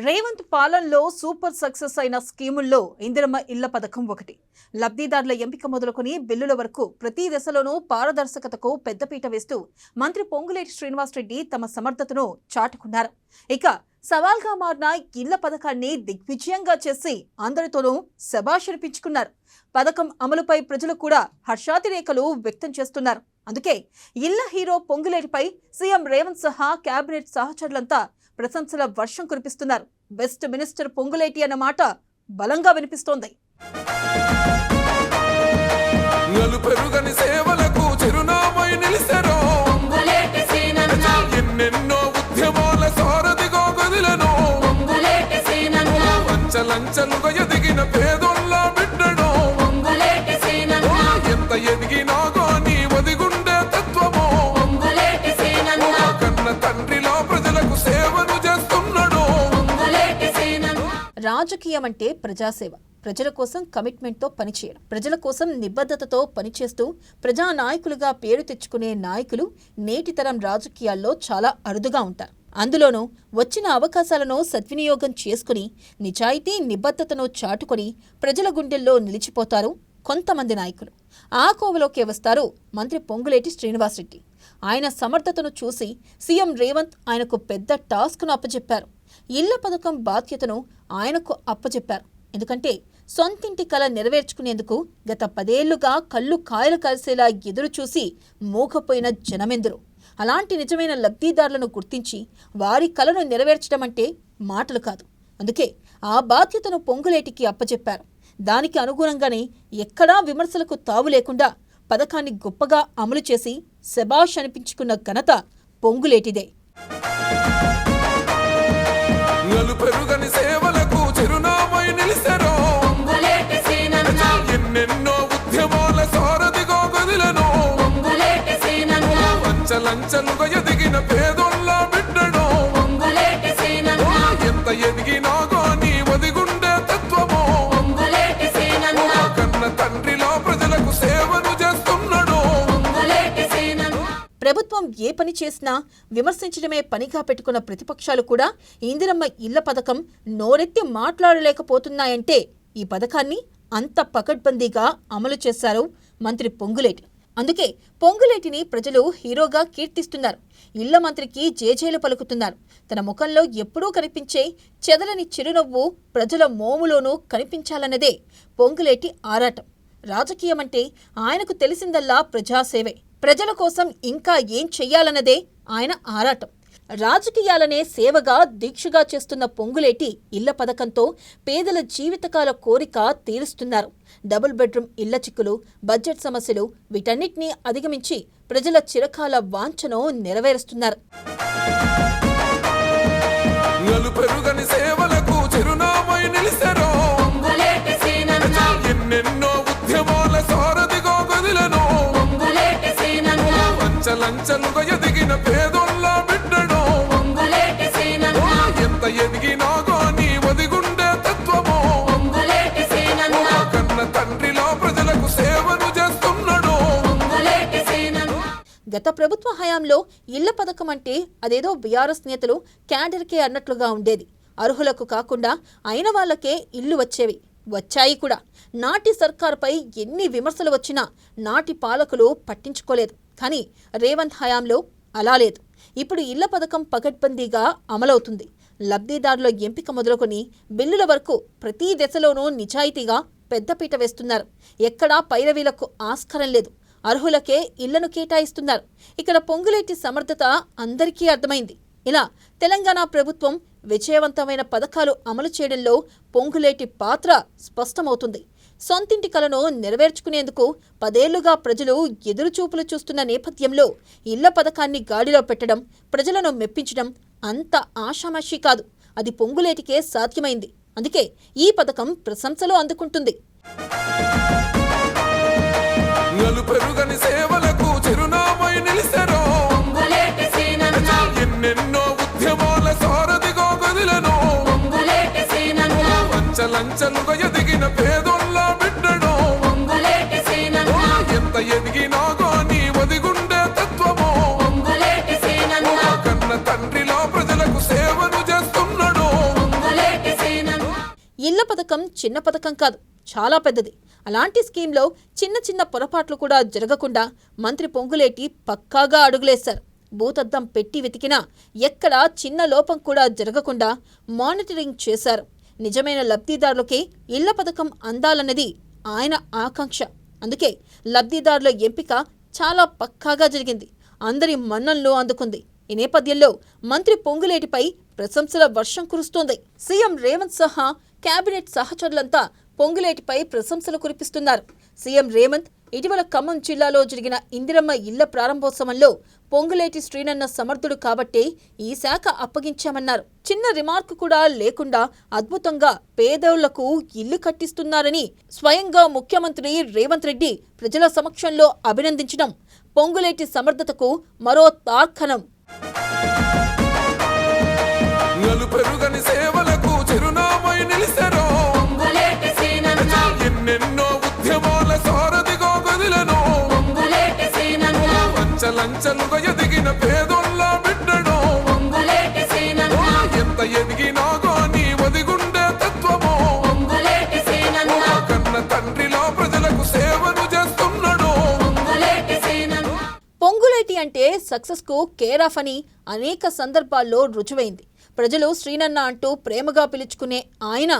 రేవంత్ పాలనలో super success అయిన స్కీముల్లో ఇందిరమ్మ ఇళ్ల పథకం ఒకటి. లబ్ధిదారుల ఎంపిక మొదలుకొని బిల్లుల వరకు ప్రతి దశలోనూ పారదర్శకతకు పెద్దపీట వేస్తూ మంత్రి పొంగులేటి శ్రీనివాసరెడ్డి తమ సమర్థతను చాటుకున్నారు. ఇక సవాల్గా మారిన ఇళ్ల పథకాన్ని దిగ్విజయంగా చేసి అందరితోనూ శభాష్ అనిపించుకున్నారు. పథకం అమలుపై ప్రజలు కూడా హర్షాతిరేకలు వ్యక్తం చేస్తున్నారు. అందుకే ఇళ్ల హీరో పొంగులేటిపై సీఎం రేవంత్ సహా కేబినెట్ సహచరులంతా ప్రశంసల వర్షం కురిపిస్తున్నారు. బెస్ట్ మినిస్టర్ పొంగులేటి అన్న మాట బలంగా వినిపిస్తోంది. రాజకీయం అంటే ప్రజాసేవ, ప్రజల కోసం కమిట్మెంట్తో పనిచేయడం, ప్రజల కోసం నిబద్ధతతో పనిచేస్తూ ప్రజా నాయకులుగా పేరు తెచ్చుకునే నాయకులు నేటి తరం రాజకీయాల్లో చాలా అరుదుగా ఉంటారు. అందులోనూ వచ్చిన అవకాశాలను సద్వినియోగం చేసుకుని నిజాయితీ నిబద్ధతను చాటుకొని ప్రజల గుండెల్లో నిలిచిపోతారు కొంతమంది నాయకులు. ఆ కోవలోకే వస్తారు మంత్రి పొంగులేటి శ్రీనివాసరెడ్డి. ఆయన సమర్థతను చూసి సీఎం రేవంత్ ఆయనకు పెద్ద టాస్క్ను అప్పచెప్పారు. ఇళ్ల పథకం బాధ్యతను ఆయనకు అప్పచెప్పారు. ఎందుకంటే సొంతింటి కల నెరవేర్చుకునేందుకు గత 10 ఏళ్లుగా కళ్ళు కాయలు కలిసేలా ఎదురు చూసి మూగపోయిన జనమెందరూ. అలాంటి నిజమైన లబ్ధిదారులను గుర్తించి వారి కలను నెరవేర్చడం అంటే మాటలు కాదు. అందుకే ఆ బాధ్యతను పొంగులేటికి అప్పచెప్పారు. దానికి అనుగుణంగానే ఎక్కడా విమర్శలకు తావు లేకుండా పథకాన్ని గొప్పగా అమలు చేసి శభాష్ అనిపించుకున్న ఘనత పొంగులేటిదే. ప్రభుత్వం ఏ పని చేసినా విమర్శించడమే పనిగా పెట్టుకున్న ప్రతిపక్షాలు కూడా ఇందిరమ్మ ఇళ్ల పథకం నోరెత్తి మాట్లాడలేకపోతున్నాయంటే ఈ పథకాన్ని అంత పకడ్బందీగా అమలు చేశారు మంత్రి పొంగులేటి. అందుకే పొంగులేటిని ప్రజలు హీరోగా కీర్తిస్తున్నారు. ఇళ్ల మంత్రికి జేజేలు పలుకుతున్నారు. తన ముఖంలో ఎప్పుడూ కనిపించే చెదలని చిరునవ్వు ప్రజల మోములోనూ కనిపించాలన్నదే పొంగులేటి ఆరాటం. రాజకీయమంటే ఆయనకు తెలిసిందల్లా ప్రజాసేవే. ప్రజల కోసం ఇంకా ఏం చెయ్యాలన్నదే ఆయన ఆరాటం. రాజకీయాలనే సేవగా దీక్షగా చేస్తున్న పొంగులేటి ఇళ్ల పథకంతో పేదల జీవితకాల కోరిక తీరుస్తున్నారు. డబుల్ బెడ్రూమ్ ఇళ్ల చిక్కులు, బడ్జెట్ సమస్యలు వీటన్నిటినీ అధిగమించి ప్రజల చిరకాల వాంఛను నెరవేరుస్తున్నారు. గత ప్రభుత్వ హయాంలో ఇళ్ల పథకం అంటే అదేదో బీఆర్ఎస్ నేతలు క్యాడర్కే అన్నట్లుగా ఉండేది. అర్హులకు కాకుండా అయిన వాళ్లకే ఇళ్లు వచ్చేవి, వచ్చాయి కూడా. నాటి సర్కారుపై ఎన్ని విమర్శలు వచ్చినా నాటి పాలకులు పట్టించుకోలేదు. కానీ రేవంత్ హయాంలో అలా లేదు. ఇప్పుడు ఇళ్ల పథకం పకడ్బందీగా అమలవుతుంది. లబ్ధిదారుల ఎంపిక మొదలుకొని బిల్లుల వరకు ప్రతి దశలోనూ నిజాయితీగా పెద్దపీట వేస్తున్నారు. ఎక్కడా పైరవీలకు ఆస్కారం లేదు. అర్హులకే ఇళ్లను కేటాయిస్తున్నారు. ఇక్కడ పొంగులేటి సమర్థత అందరికీ అర్థమైంది. ఇలా తెలంగాణ ప్రభుత్వం విజయవంతమైన పథకాలు అమలు చేయడంలో పొంగులేటి పాత్ర స్పష్టమవుతుంది. సొంతింటి కలను నెరవేర్చుకునేందుకు 10 ఏళ్లుగా ప్రజలు ఎదురుచూపులు చూస్తున్న నేపథ్యంలో ఇళ్ల పథకాన్ని గాడిలో పెట్టడం, ప్రజలను మెప్పించడం అంత ఆషామాషీ కాదు. అది పొంగులేటికే సాధ్యమైంది. అందుకే ఈ పథకం ప్రశంసలు అందుకుంటుంది. ఇళ్ల పథకం చిన్న పథకం కాదు, చాలా పెద్దది. అలాంటి స్కీమ్లో చిన్న చిన్న పొరపాట్లు కూడా జరగకుండా మంత్రి పొంగులేటి పక్కాగా అడుగులేశారు. భూతద్దం పెట్టి వెతికినా ఎక్కడా చిన్న లోపం కూడా జరగకుండా మానిటరింగ్ చేశారు. నిజమైన లబ్ధిదారులకే ఇళ్ల పథకం అందాలన్నది ఆయన ఆకాంక్ష. అందుకే లబ్ధిదారుల ఎంపిక చాలా పక్కాగా జరిగింది. అందరి మన్ననలు అందుకుంది. ఈ నేపథ్యంలో మంత్రి పొంగులేటిపై ప్రశంసల వర్షం కురుస్తోంది. సీఎం రేవంత్ సహా కేబినెట్ సహచరులంతా పొంగులేటిపై ప్రశంసలు కురిపిస్తున్నారు. సీఎం రేవంత్ ఇటీవల ఖమ్మం జిల్లాలో జరిగిన ఇందిరమ్మ ఇళ్ల ప్రారంభోత్సవంలో పొంగులేటి శ్రీనన్న సమర్థుడు కాబట్టే ఈ శాఖ అప్పగించామన్నారు. చిన్న రిమార్క్ కూడా లేకుండా అద్భుతంగా పేదోళ్లకు ఇల్లు కట్టిస్తున్నారని స్వయంగా ముఖ్యమంత్రి రేవంత్ రెడ్డి ప్రజల సమక్షంలో అభినందించడం పొంగులేటి సమర్థతకు మరో తార్కాణం. లంచలుగా ఎదిగిన పేదోళ్ళ బిడ్డడు ఎంత ఎదిగినా గాని వదిగుండే తత్వము కన్న తండ్రిలా ప్రజలకు సేవను చేస్తున్నాడు. పొంగులేటి అంటే సక్సెస్ కు కేర్ ఆఫ్ అని అనేక సందర్భాల్లో రుజువైంది. ప్రజలు శ్రీనన్న అంటూ ప్రేమగా పిలుచుకునే ఆయన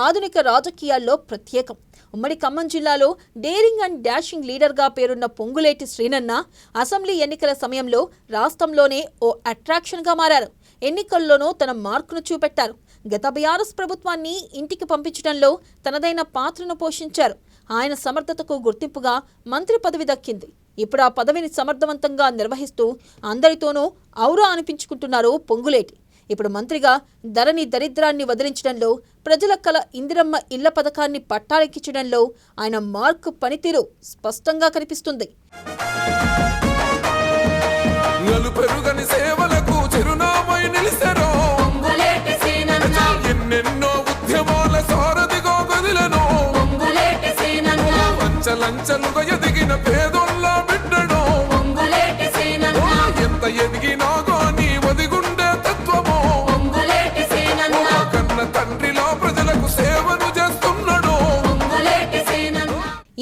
ఆధునిక రాజకీయాల్లో ప్రత్యేకం. ఉమ్మడి ఖమ్మం జిల్లాలో డేరింగ్ అండ్ డాషింగ్ లీడర్గా పేరున్న పొంగులేటి శ్రీనన్న అసెంబ్లీ ఎన్నికల సమయంలో రాష్ట్రంలోనే ఓ అట్రాక్షన్గా మారారు. ఎన్నికల్లోనూ తన మార్కును చూపెట్టారు. గత బీఆర్ఎస్ ప్రభుత్వాన్ని ఇంటికి పంపించడంలో తనదైన పాత్రను పోషించారు. ఆయన సమర్థతకు గుర్తింపుగా మంత్రి పదవి దక్కింది. ఇప్పుడు ఆ పదవిని సమర్థవంతంగా నిర్వహిస్తూ అందరితోనూ ఔరా అనిపించుకుంటున్నారు పొంగులేటి. ఇప్పుడు మంత్రిగా ధరణి దరిద్రాన్ని వదిలించడంలో, ప్రజల కల ఇందిరమ్మ ఇళ్ల పథకాన్ని పట్టాలెక్కించడంలో ఆయన మార్క్ పనితీరు స్పష్టంగా కనిపిస్తుంది.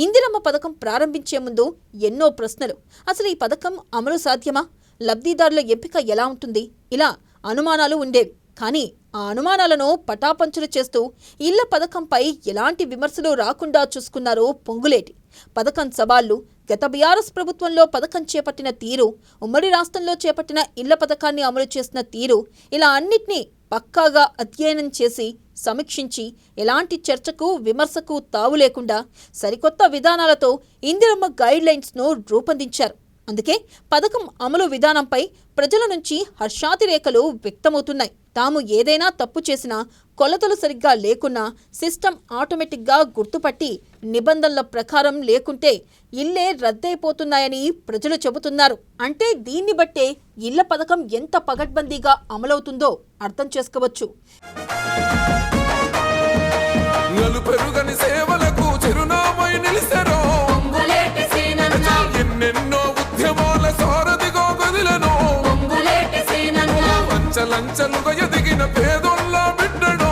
ఇందిరమ్మ పథకం ప్రారంభించే ముందు ఎన్నో ప్రశ్నలు. అసలు ఈ పథకం అమలు సాధ్యమా? లబ్ధిదారుల ఎంపిక ఎలా ఉంటుంది? ఇలా అనుమానాలు ఉండేవి. కానీ ఆ అనుమానాలను పటాపంచులు చేస్తూ ఇళ్ల పథకంపై ఎలాంటి విమర్శలు రాకుండా చూసుకున్నారు పొంగులేటి. పథకం సవాళ్లు, గత బీఆర్ఎస్ ప్రభుత్వంలో పథకం చేపట్టిన తీరు, ఉమ్మడి రాష్ట్రంలో చేపట్టిన ఇళ్ల పథకాన్ని అమలు చేసిన తీరు, ఇలా అన్నిటినీ పక్కాగా అధ్యయనం చేసి సమీక్షించి ఎలాంటి చర్చకు విమర్శకు తావు లేకుండా సరికొత్త విధానాలతో ఇందిరమ్మ గైడ్లైన్స్ను రూపొందించారు. అందుకే పథకం అమలు విధానంపై ప్రజల నుంచి హర్షాతిరేకలు వ్యక్తమవుతున్నాయి. తాము ఏదైనా తప్పు చేసినా, కొలతలు సరిగ్గా లేకున్నా సిస్టమ్ ఆటోమేటిక్గా గుర్తుపట్టి నిబంధనల ప్రకారం లేకుంటే ఇళ్లే రద్దయిపోతున్నాయని ప్రజలు చెబుతున్నారు. అంటే దీన్ని బట్టే ఇళ్ల పథకం ఎంత పగడ్బందీగా అమలవుతుందో అర్థం చేసుకోవచ్చు. లంచలుగా ఎదిగిన పేదోళ్ళ బిడ్డడు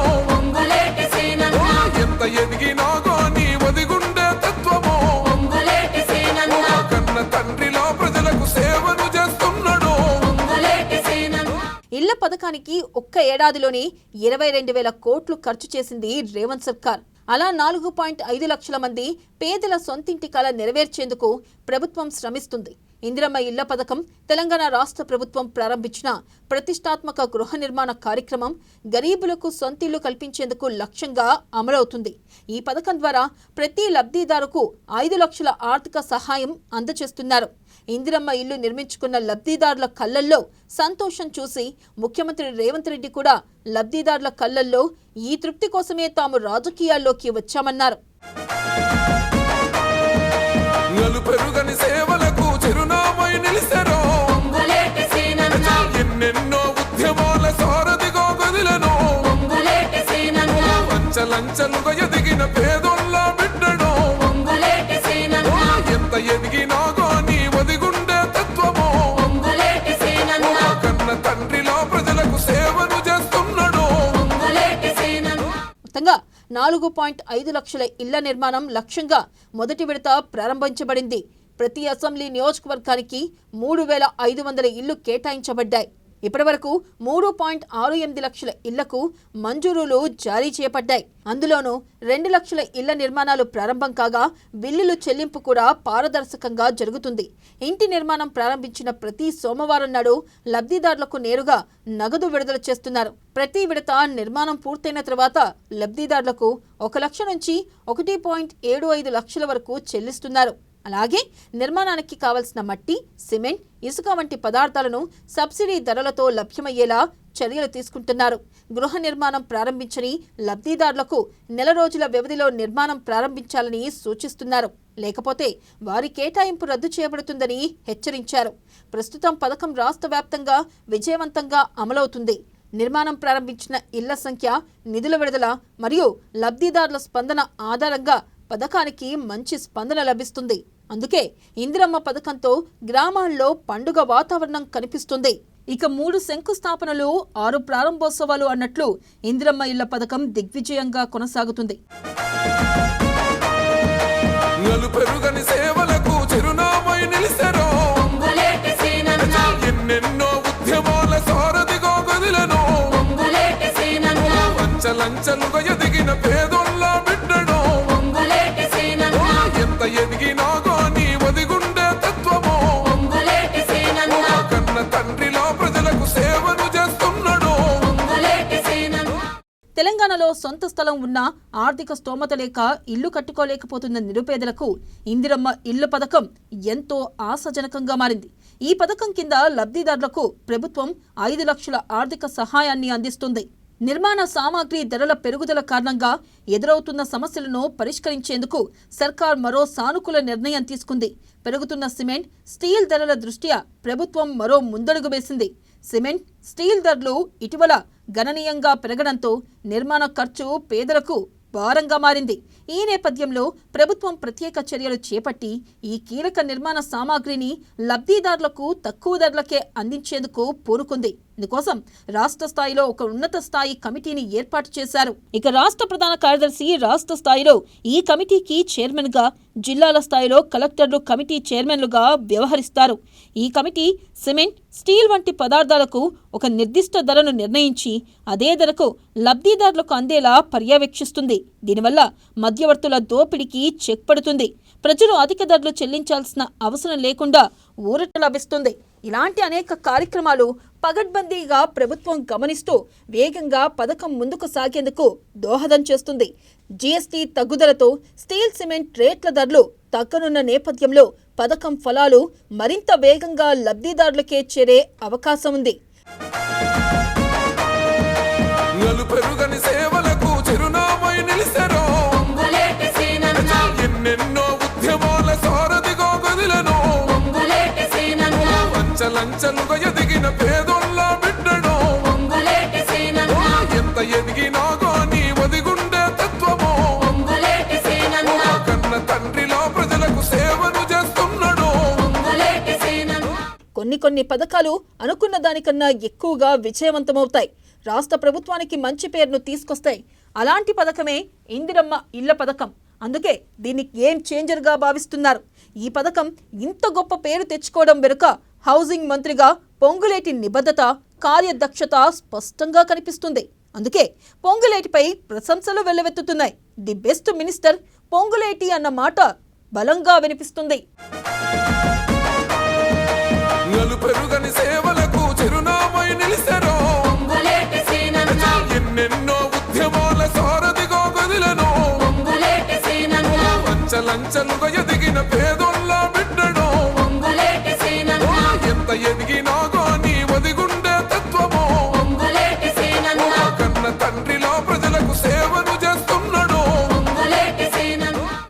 ఎంత ఎదిగినా గాని వదిగుండే తత్వము కన్న తండ్రిలా ప్రజలకు సేవను చేస్తున్నాడు. ఇళ్ల పథకానికి ఒక్క ఏడాదిలోనే 22,000 కోట్లు ఖర్చు చేసింది రేవంత్ సర్కార్. అలా 4.5 లక్షల మంది పేదల సొంతింటి కల నెరవేర్చేందుకు ప్రభుత్వం శ్రమిస్తుంది. ఇందిరమ్మ ఇళ్ల పథకం తెలంగాణ రాష్ట్ర ప్రభుత్వం ప్రారంభించిన ప్రతిష్టాత్మక గృహ నిర్మాణ కార్యక్రమం గరీబులకు సొంతిళ్లు కల్పించేందుకు లక్ష్యంగా అమలవుతుంది. ఈ పథకం ద్వారా ప్రతి లబ్ధిదారుకు 5 లక్షల ఆర్థిక సహాయం అందజేస్తున్నారు. ఇందిరమ్మ ఇల్లు నిర్మించుకున్న లబ్ధిదారుల కళ్లల్లో సంతోషం చూసి ముఖ్యమంత్రి రేవంత్ రెడ్డి కూడా లబ్ధిదారుల కళ్లల్లో ఈ తృప్తి కోసమే తాము రాజకీయాల్లోకి వచ్చామన్నారు. లంచలుగా ఎదిగిన పేదోళ్ళ బిడ్డడు ఎంత ఎదిగినా గాని వదిగుండే తత్వము కన్న తండ్రిలా ప్రజలకు సేవను చేస్తున్నాడు. మొత్తంగా 4.5 లక్షల ఇళ్ల నిర్మాణం లక్ష్యంగా మొదటి విడత ప్రారంభించబడింది. ప్రతి అసెంబ్లీ నియోజకవర్గానికి 3,500 ఇళ్లు కేటాయించబడ్డాయి. ఇప్పటివరకు 3.68 లక్షల ఇళ్లకు మంజూరులు జారీ చేయబడ్డాయి. అందులోనూ 2 లక్షల ఇళ్ల నిర్మాణాలు ప్రారంభం కాగా బిల్లులు చెల్లింపు కూడా పారదర్శకంగా జరుగుతుంది. ఇంటి నిర్మాణం ప్రారంభించిన ప్రతి సోమవారం నాడు లబ్ధిదారులకు నేరుగా నగదు విడుదల చేస్తున్నారు. ప్రతి విడత నిర్మాణం పూర్తయిన తర్వాత లబ్ధిదారులకు 1 లక్ష నుంచి 1.75 లక్షల వరకు చెల్లిస్తున్నారు. అలాగే నిర్మాణానికి కావలసిన మట్టి, సిమెంట్, ఇసుక వంటి పదార్థాలను సబ్సిడీ ధరలతో లభ్యమయ్యేలా చర్యలు తీసుకుంటున్నారు. గృహ నిర్మాణం ప్రారంభించని లబ్ధిదారులకు నెల రోజుల వ్యవధిలో నిర్మాణం ప్రారంభించాలని సూచిస్తున్నారు. లేకపోతే వారి కేటాయింపు రద్దు చేయబడుతుందని హెచ్చరించారు. ప్రస్తుతం పథకం రాష్ట్ర వ్యాప్తంగా విజయవంతంగా అమలవుతుంది. నిర్మాణం ప్రారంభించిన ఇళ్ల సంఖ్య, నిధుల విడుదల మరియు లబ్ధిదారుల స్పందన ఆధారంగా పథకానికి మంచి స్పందన లభిస్తుంది. అందుకే ఇందిరమ్మ పథకంతో గ్రామాల్లో పండుగ వాతావరణం కనిపిస్తుంది. ఇక 3 శంకుస్థాపనలు, 6 ప్రారంభోత్సవాలు అన్నట్లు ఇందిరమ్మ ఇళ్ల పథకం దిగ్విజయంగా కొనసాగుతుంది. పెరుగని సేవలకు చిరునామై నిలిసెరో ఎన్నెన్నో ఉద్యమాల సారథిగా కదిలెనో అంచలంచలుగా ఎదిగిన పేదోళ్ళ బిడ్డడో ఎంత ఎదిగినా గాని ఒదిగుండే తత్వమో కన్న తండ్రిలో ప్రజలకు సేవను చేస్తున్నాడు. తెలంగాణలో సొంత స్థలం ఉన్నా ఆర్థిక స్తోమత లేక ఇల్లు కట్టుకోలేకపోతున్న నిరుపేదలకు ఇందిరమ్మ ఇళ్ల పథకం ఎంతో ఆశాజనకంగా మారింది. ఈ పథకం కింద లబ్ధిదారులకు ప్రభుత్వం 5 లక్షల ఆర్థిక సహాయాన్ని అందిస్తుంది. నిర్మాణ సామాగ్రి ధరల పెరుగుదల కారణంగా ఎదురవుతున్న సమస్యలను పరిష్కరించేందుకు సర్కార్ మరో సానుకూల నిర్ణయం తీసుకుంది. పెరుగుతున్న సిమెంట్, స్టీల్ ధరల దృష్ట్యా ప్రభుత్వం మరో ముందడుగు వేసింది. సిమెంట్, స్టీల్ ధరలు ఇటీవల గణనీయంగా పెరగడంతో నిర్మాణ ఖర్చు పేదలకు భారంగా మారింది. ఈ నేపథ్యంలో ప్రభుత్వం ప్రత్యేక చర్యలు చేపట్టి ఈ కీలక నిర్మాణ సామాగ్రిని లబ్ధిదారులకు తక్కువ ధరలకే అందించేందుకు పూనుకుంది. ఇందుకోసం రాష్ట్ర స్థాయిలో ఒక ఉన్నత స్థాయి కమిటీని ఏర్పాటు చేశారు. ఇక రాష్ట్ర ప్రధాన కార్యదర్శి రాష్ట్ర స్థాయిలో ఈ కమిటీకి చైర్మన్ గా, జిల్లాల స్థాయిలో కలెక్టర్లు కమిటీ చైర్మన్లుగా వ్యవహరిస్తారు. ఈ కమిటీ సిమెంట్, స్టీల్ వంటి పదార్థాలకు ఒక నిర్దిష్ట ధరను నిర్ణయించి అదే ధరకు లబ్ధిదారులకు అందేలా పర్యవేక్షిస్తుంది. దీనివల్ల మధ్యవర్తుల దోపిడీకి చెక్ పడుతుంది. ప్రజలు అధిక ధరలు చెల్లించాల్సిన అవసరం లేకుండా ఊరట లభిస్తుంది. ఇలాంటి అనేక కార్యక్రమాలు పగడ్బందీగా ప్రభుత్వం గమనిస్తూ వేగంగా పథకం ముందుకు సాగేందుకు దోహదం చేస్తుంది. జీఎస్టీ తగ్గుదలతో స్టీల్, సిమెంట్ రేట్ల ధరలు తగ్గనున్న నేపథ్యంలో పథకం ఫలాలు మరింత వేగంగా లబ్ధిదారులకే చేరే అవకాశం ఉంది. పెరుగని సేవలకు చిరునామై నిలిసెరో ఎన్నెన్నో ఉద్యమాల సారథిగా కదిలెనో అంచలంచలుగా ఎదిగిన పేదోళ్ళ బిడ్డడో ఎంత ఎదిగినా గాని ఒదిగుండే తత్వమో కన్న తండ్రిలో ప్రజలకు సేవను చేస్తున్నాడు. కొన్ని పథకాలు అనుకున్న దానికన్నా ఎక్కువగా విజయవంతమవుతాయి. రాష్ట్ర ప్రభుత్వానికి మంచి పేరును తీసుకొస్తాయి. అలాంటి పథకమే ఇందిరమ్మ ఇళ్ల పథకం. అందుకే దీన్ని గేమ్ చేంజర్గా భావిస్తున్నారు. ఈ పథకం ఇంత గొప్ప పేరు తెచ్చుకోవడం వెనుక హౌసింగ్ మంత్రిగా పొంగులేటి నిబద్ధత, కార్యదక్షత స్పష్టంగా కనిపిస్తుంది. అందుకే పొంగులేటిపై ప్రశంసలు వెల్లువెత్తుతున్నాయి. ది బెస్ట్ మినిస్టర్ పొంగులేటి అన్న మాట బలంగా వినిపిస్తుంది.